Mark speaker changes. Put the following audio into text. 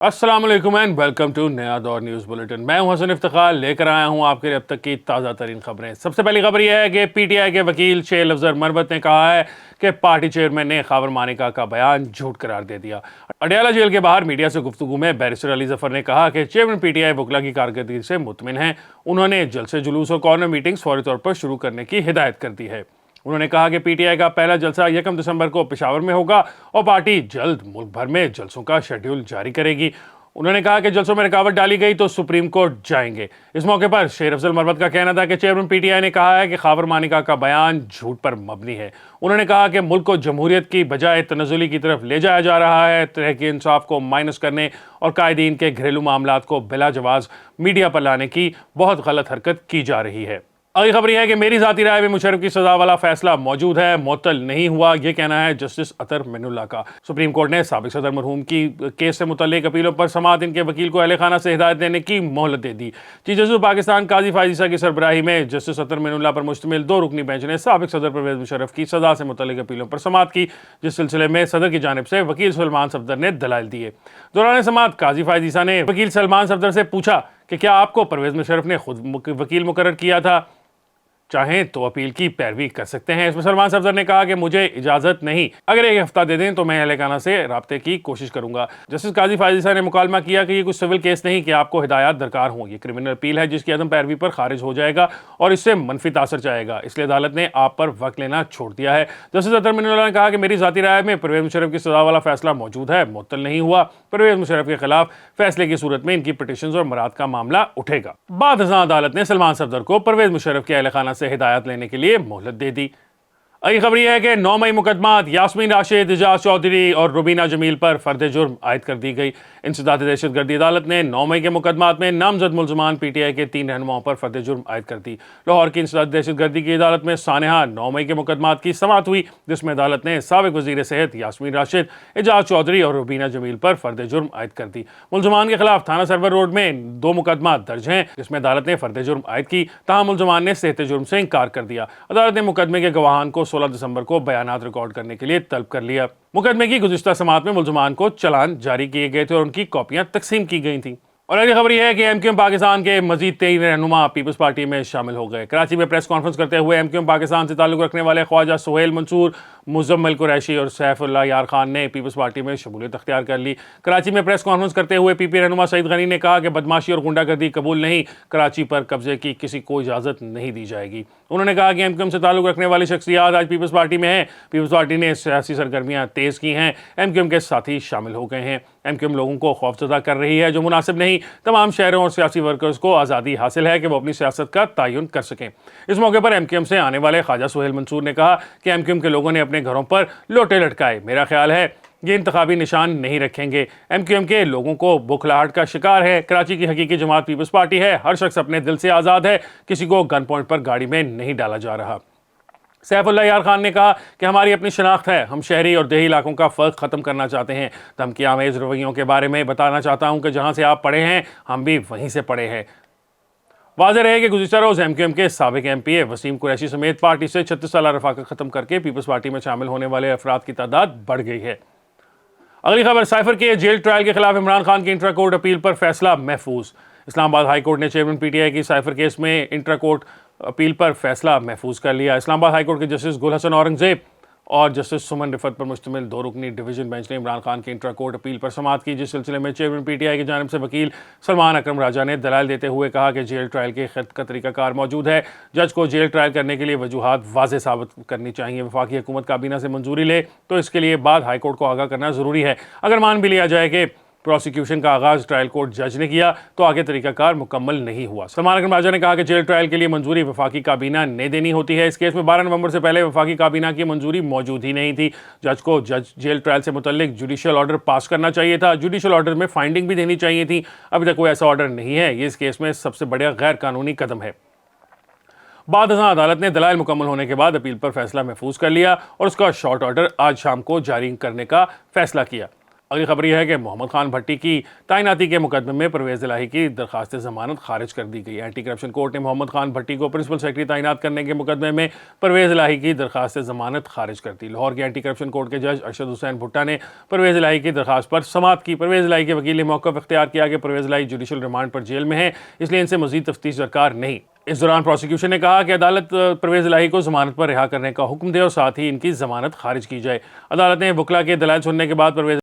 Speaker 1: अस्सलाम वालेकुम and welcome to नया दौर न्यूज़ बुलेटिन। मैं हूं हसन इफ्तिखार, लेकर आया हूं आपके लिए अब तक की ताज़ा तरीन खबरें। सबसे पहली खबर यह है कि पीटीआई के वकील शेर अफजल मरवत ने कहा है कि पार्टी चेयरमैन ने खावर मानिका का बयान झूठ करार दे दिया। अडयाला जेल के बाहर मीडिया से गुफ्तगू में बैरिस्टर अली जफर ने कहा कि चेयरमैन पीटीआई वकला की कारकर्दगी से मुतमिन हैं। उन्होंने जलसे जुलूस और कॉर्नर मीटिंग्स फौरी तौर पर शुरू करने की हिदायत कर दी है। उन्होंने कहा कि पीटीआई का पहला जलसा 1 दिसंबर को पेशावर में होगा और पार्टी जल्द मुल्क भर में जलसों का शेड्यूल जारी करेगी। उन्होंने कहा कि जलसों में रुकावट डाली गई तो सुप्रीम कोर्ट जाएंगे। इस मौके पर शेर अफजल मरवत का कहना था कि चेयरमैन पीटीआई ने कहा है कि खावर मानिका का बयान झूठ पर मबनी है। उन्होंने कहा कि मुल्क को जमहूरियत की बजाय तनज़ुली की तरफ ले जाया जा रहा है। तहरीक इंसाफ को माइनस करने और कायदीन के घरेलू मामलात को बिला जवाज़ मीडिया पर लाने की बहुत गलत हरकत की जा रही है। अगली खबर यह है कि मेरी ज़ाती राय में मुशर्रफ की सजा वाला फैसला मौजूद है, मुअत्तल नहीं हुआ। यह कहना है जस्टिस अतर मिनुल्लाह का। सुप्रीम कोर्ट ने साबिक सदर मरहूम की केस से मुतल्लिक अपीलों पर समाअत इनके वकील को अहले खाना से हिदायत देने की मोहलत दे दी। चीफ जस्टिस पाकिस्तान काजी फायज ईसा की सरबराही में जस्टिस अतर मिनुल्लाह पर मुश्तमिल 2 रुकनी बेंच ने साबिक सदर परवेज मुशर्रफ की सजा से मुतल्लिक अपीलों पर समाअत की, जिस सिलसिले में सदर की जानिब से वकील सलमान सफदर ने दलाइल दिए। दौरान समाअत काजी फायज ईसा ने वकील सलमान सफदर से पूछा कि क्या आपको परवेज मुशर्रफ ने खुद वकील मुकर्रर किया था? चाहें तो अपील की पैरवी कर सकते हैं। इसमें सलमान सफदर ने कहा कि मुझे इजाजत नहीं, अगर 1 हफ्ता दे दें तो मैं अहले खाना से राब्ते की कोशिश करूंगा। जस्टिस काजी फायज ईसा ने मुकालमा किया कि ये कुछ सिविल केस नहीं कि आपको हिदायत दरकार हो, ये क्रिमिनल अपील है जिसकी अदम पैरवी पर खारिज हो जाएगा और इससे मनफी तासर जाएगा, इसलिए अदालत ने आप पर वक्त लेना छोड़ दिया है। जस्टिस अतर मिनुल्लाह ने कहा कि मेरी ज़ाती राय में परवेज मुशर्रफ की सजा वाला फैसला मौजूद है, मुअत्तल नहीं हुआ। परवेज मुशर्रफ के खिलाफ फैसले की सूरत में इनकी पिटीशंस और मराद का मामला उठेगा। बाद अदालत ने सलमान सफदर को परवेज मुशर्रफ के अहले खाना से हिदायत लेने के लिए मोहलत दे दी। अगली खबर यह है कि 9 मई मुकदमात यास्मीन राशिद, एजाज चौधरी और रुबीना जमील पर फर्द जुर्म आयद कर दी गई। इंसदाद दहशतगर्दी अदालत ने 9 मई के मुकदमात में नामजद मुलजमान पीटीआई के 3 रहनुमाओं पर फर्द जुर्म आयद कर दी। लाहौर की इंसदाद दहशतगर्दी की अदालत में सानहा 9 मई के मुकदमात की समाअत हुई, जिसमें अदालत ने साबिक वजीर सेहत यास्मीन राशिद, एजाज चौधरी और रुबीना जमील पर फर्द जुर्म आयद कर दी। मुलजमान के खिलाफ थाना सरवर रोड में 2 मुकदमात दर्ज हैं, जिसमें अदालत ने फर्द जुर्म आयद की, तहां मुलजमान ने सेहत जुर्म से इंकार कर दिया। अदालत ने मुकदमे के गवाहान को 16 दिसंबर को बयानात रिकॉर्ड करने के लिए तलब कर लिया। मुकदमे की गुज़िश्ता समाअत में मुलजमान को चालान जारी किए गए थे और उनकी कॉपियां तकसीम की गई थी। और अगली खबर यह है कि एमक्यूएम पाकिस्तान के मजीद 23 रहनुमा पीपल्स पार्टी में शामिल हो गए। कराची में प्रेस कॉन्फ्रेंस करते हुए एमक्यूएम पाकिस्तान से ताल्लुक रखने वाले ख्वाजा सुहेल मंसूर, मुजम्मिल कुरैशी और सैफुल्लाह यार खान ने पीपल्स पार्टी में शमूलियत अख्तियार कर ली। कराची में प्रेस कॉन्फ्रेंस करते हुए पीपी रहनुमा सईद गनी ने कहा कि बदमाशी और गुंडागर्दी कबूल नहीं, कराची पर कब्जे की किसी को इजाज़त नहीं दी जाएगी। उन्होंने कहा कि एमक्यूएम से ताल्लुक रखने वाली शख्सियात आज पीपल्स पार्टी में हैं। पीपल्स पार्टी ने सियासी सरगर्मियाँ तेज़ की हैं, एमक्यूएम के साथी शामिल हो गए हैं। एमक्यूएम लोगों को खौफजदा कर रही है, जो मुनासिब नहीं। तमाम शहरों और सियासी वर्कर्स को आज़ादी हासिल है कि वो अपनी सियासत का तयन कर सकें। इस मौके पर एमक्यूएम से आने वाले ख्वाजा सुहेल मंसूर ने कहा कि एमक्यूएम के लोगों ने अपने घरों पर लोटे लटकाए, मेरा ख्याल है ये इंतखाबी निशान नहीं रखेंगे। एमक्यूएम के लोगों को बुखलाहट का शिकार है। कराची की हकीकी जमात पीपल्स पार्टी है, हर शख्स अपने दिल से आज़ाद है, किसी को गन पॉइंट पर गाड़ी में नहीं डाला जा रहा। सैफुल्लाह यार खान ने कहा कि हमारी अपनी शनाख्त है, हम शहरी और देही इलाकों का फ़र्क ख़त्म करना चाहते हैं। धमकी आमेज़ रवैयों के बारे में बताना चाहता हूं कि जहां से आप पढ़े हैं हम भी वहीं से पढ़े हैं। वाज़ेह रहे कि गुज़िश्ता रोज़ एमक्यूएम के साबिक एमपीए वसीम कुरैशी समेत पार्टी से 36 साल रफ़ाक़त ख़त्म करके पीपल्स पार्टी में शामिल होने वाले अफराद की तादाद बढ़ गई है। अगली खबर, साइफर के जेल ट्रायल के खिलाफ इमरान खान की इंट्रा कोर्ट अपील पर फैसला महफूज। इस्लामाबाद हाई कोर्ट ने चेयरमैन पीटीआई की साइफर केस में इंट्रा कोर्ट अपील पर फैसला महफूज कर लिया। इस्लामाबाद हाई कोर्ट के जस्टिस गुल हसन औरंगजेब और जस्टिस सुमन रिफत पर मुश्तमिल 2 रुकनी डिवीजन बेंच ने इमरान खान की इंट्रा कोर्ट अपील पर समाअत की, जिस सिलसिले में चेयरमैन पीटीआई की जानिब से वकील सलमान अकरम राजा ने दलाइल देते हुए कहा कि जेल ट्रायल के खत का तरीकाकार मौजूद है। जज को जेल ट्रायल करने के लिए वजूहात वाज़ेह साबित करनी चाहिए। वफाकी हुकूमत काबीना से मंजूरी ले तो इसके लिए बाद हाई कोर्ट को आगाह करना ज़रूरी है। अगर मान भी लिया जाए कि प्रोसिक्यूशन का आगाज़ ट्रायल कोर्ट जज ने किया तो आगे तरीकाकार मुकम्मल नहीं हुआ। सलमान अकरम राजा ने कहा कि जेल ट्रायल के लिए मंजूरी वफाकी काबीना ने देनी होती है। इस केस में 12 नवंबर से पहले वफाकी काबीना की मंजूरी मौजूद ही नहीं थी। जज को जेल ट्रायल से मुतल्लिक जुडिशल ऑर्डर पास करना चाहिए था। जुडिशल ऑर्डर में फाइंडिंग भी देनी चाहिए थी। अभी तक कोई ऐसा ऑर्डर नहीं है। ये इस केस में सबसे बड़ा गैर कानूनी कदम है। बाद अदालत ने दलाइल मुकम्मल होने के बाद अपील पर फैसला महफूज कर लिया और उसका शॉर्ट ऑर्डर आज शाम को जारी करने का फैसला किया। اگلی خبر یہ ہے کہ محمد خان بھٹی کی تعیناتی کے مقدمے میں پرویز الہی کی درخواست ضمانت خارج کر دی گئی۔ اینٹی کرپشن کورٹ نے محمد خان بھٹی کو پرنسپل سیکرٹری تعینات کرنے کے مقدمے میں پرویز الہی کی درخواست ضمانت خارج کر دی۔ لاہور کے اینٹی کرپشن کورٹ کے جج ارشد حسین بھٹا نے پرویز الہی کی درخواست پر سماعت کی۔ پرویز الہی کے وکیل نے موقف اختیار کیا کہ پرویز الہی جوڈیشل ریمانڈ پر جیل میں ہیں، اس لیے ان سے مزید تفتیش درکار نہیں۔ اس دوران پروسیکیوشن نے کہا کہ عدالت پرویز الہی کو ضمانت پر رہا کرنے کا حکم دے اور ساتھ ہی ان کی ضمانت خارج کی جائے۔ عدالت نے وکلاء کے دلائل سننے کے بعد پرویز